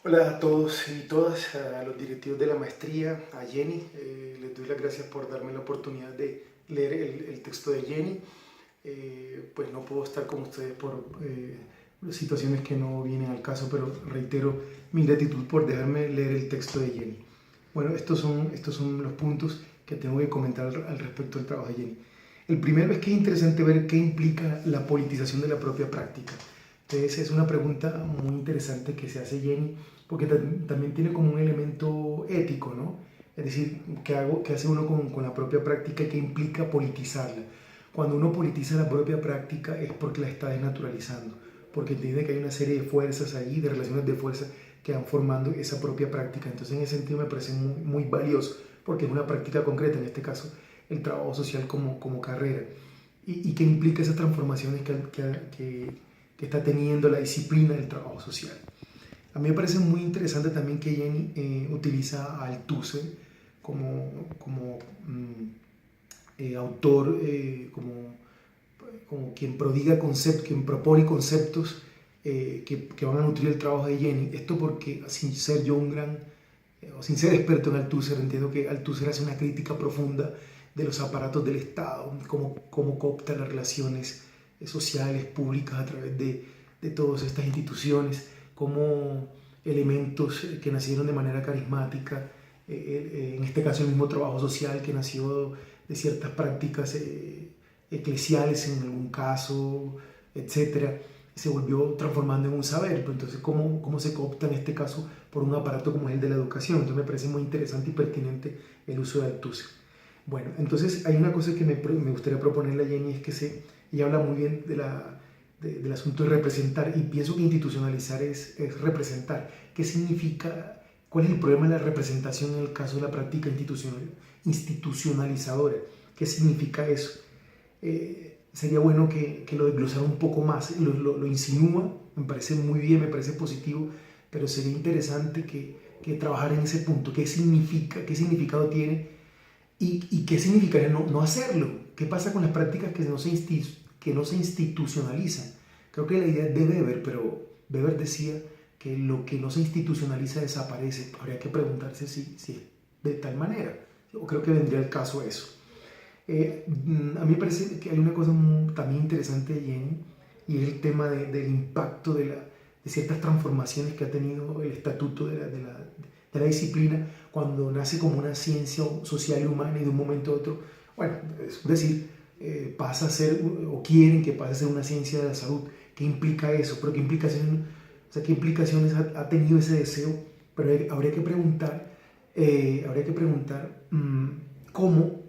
Hola a todos y todas, a los directivos de la maestría, a Jenny. Les doy las gracias por darme la oportunidad de leer el texto de Jenny. Pues no puedo estar con ustedes por situaciones que no vienen al caso, pero reitero mi gratitud por dejarme leer el texto de Jenny. Bueno, estos son los puntos que tengo que comentar al respecto del trabajo de Jenny. El primero es que es interesante ver qué implica la politización de la propia práctica. Entonces es una pregunta muy interesante que se hace Jenny, porque también tiene como un elemento ético, ¿no? Es decir, ¿qué hace uno con la propia práctica que implica politizarla? Cuando uno politiza la propia práctica es porque la está desnaturalizando, porque entiende que hay una serie de fuerzas ahí, de relaciones de fuerza que van formando esa propia práctica. Entonces en ese sentido me parece muy valioso, porque es una práctica concreta, en este caso el trabajo social como carrera. ¿Y qué implica esas transformaciones que está teniendo la disciplina del trabajo social? A mí me parece muy interesante también que Jenny utiliza a Althusser como autor, como quien prodiga conceptos, quien propone conceptos que van a nutrir el trabajo de Jenny. Esto porque, sin ser yo o sin ser experto en Althusser, entiendo que Althusser hace una crítica profunda de los aparatos del Estado, cómo coopta las relaciones sociales, públicas a través de todas estas instituciones, cómo elementos que nacieron de manera carismática, en este caso el mismo trabajo social que nació de ciertas prácticas eclesiales en algún caso, etcétera, se volvió transformando en un saber. Pero entonces, ¿cómo se coopta en este caso por un aparato como el de la educación? Entonces me parece muy interesante y pertinente el uso de Althusser. Bueno, entonces hay una cosa que me gustaría proponerle a Jenny, es que ella habla muy bien del asunto de representar, y pienso que institucionalizar es representar. ¿Qué significa? ¿Cuál es el problema de la representación en el caso de la práctica institucionalizadora? ¿Qué significa eso? Sería bueno que lo desglosara un poco más. Lo insinúa, me parece muy bien, me parece positivo, pero sería interesante que trabajara en ese punto. ¿Qué significa? ¿Qué significado tiene? ¿Y qué significaría no hacerlo? ¿Qué pasa con las prácticas que no se institucionalizan? Creo que la idea es de Weber, pero Weber decía que lo que no se institucionaliza desaparece. Habría que preguntarse si es de tal manera. Yo creo que vendría el caso a eso. A mí me parece que hay una cosa también interesante de Jenny, y es el tema del impacto de ciertas transformaciones que ha tenido el estatuto de la disciplina cuando nace como una ciencia social y humana, y de un momento a otro, bueno, es decir, pasa a ser, o quieren que pase a ser, una ciencia de la salud. ¿Qué implica eso? ¿Pero qué implicaciones ha tenido ese deseo? Pero habría que preguntar, cómo,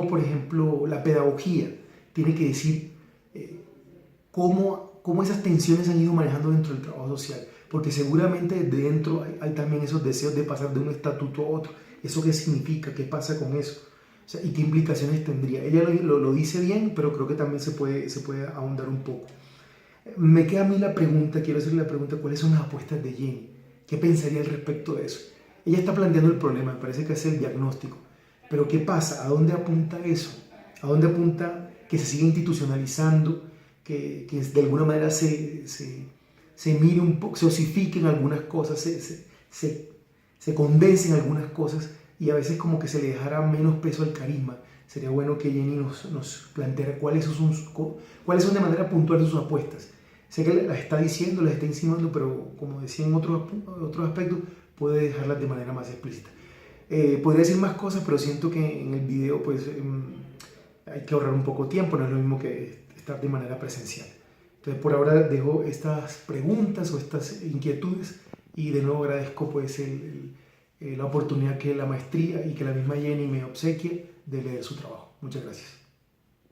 por ejemplo, la pedagogía tiene que decir cómo esas tensiones han ido manejando dentro del trabajo social, porque seguramente dentro hay también esos deseos de pasar de un estatuto a otro. ¿Eso qué significa? ¿Qué pasa con eso? O sea, ¿y qué implicaciones tendría? Ella lo dice bien, pero creo que también se puede ahondar un poco. Me queda a mí la pregunta, quiero hacerle la pregunta: ¿cuáles son las apuestas de Jenny? ¿Qué pensaría al respecto de eso? Ella está planteando el problema, me parece que es el diagnóstico. Pero ¿qué pasa? ¿A dónde apunta eso? ¿A dónde apunta que se siga institucionalizando, que de alguna manera se mire un poco, se osifiquen algunas cosas, se condensen algunas cosas, y a veces como que se le dejara menos peso al carisma? Sería bueno que Jenny nos planteara cuáles son de manera puntual sus apuestas. Sé que las está diciendo, las está insinuando, pero como decía en otros aspectos, puede dejarlas de manera más explícita. Podría decir más cosas, pero siento que en el video pues hay que ahorrar un poco de tiempo, no es lo mismo que estar de manera presencial. Entonces por ahora dejo estas preguntas o estas inquietudes, y de nuevo agradezco pues la oportunidad que la maestría y que la misma Jenny me obsequie de leer su trabajo. Muchas gracias.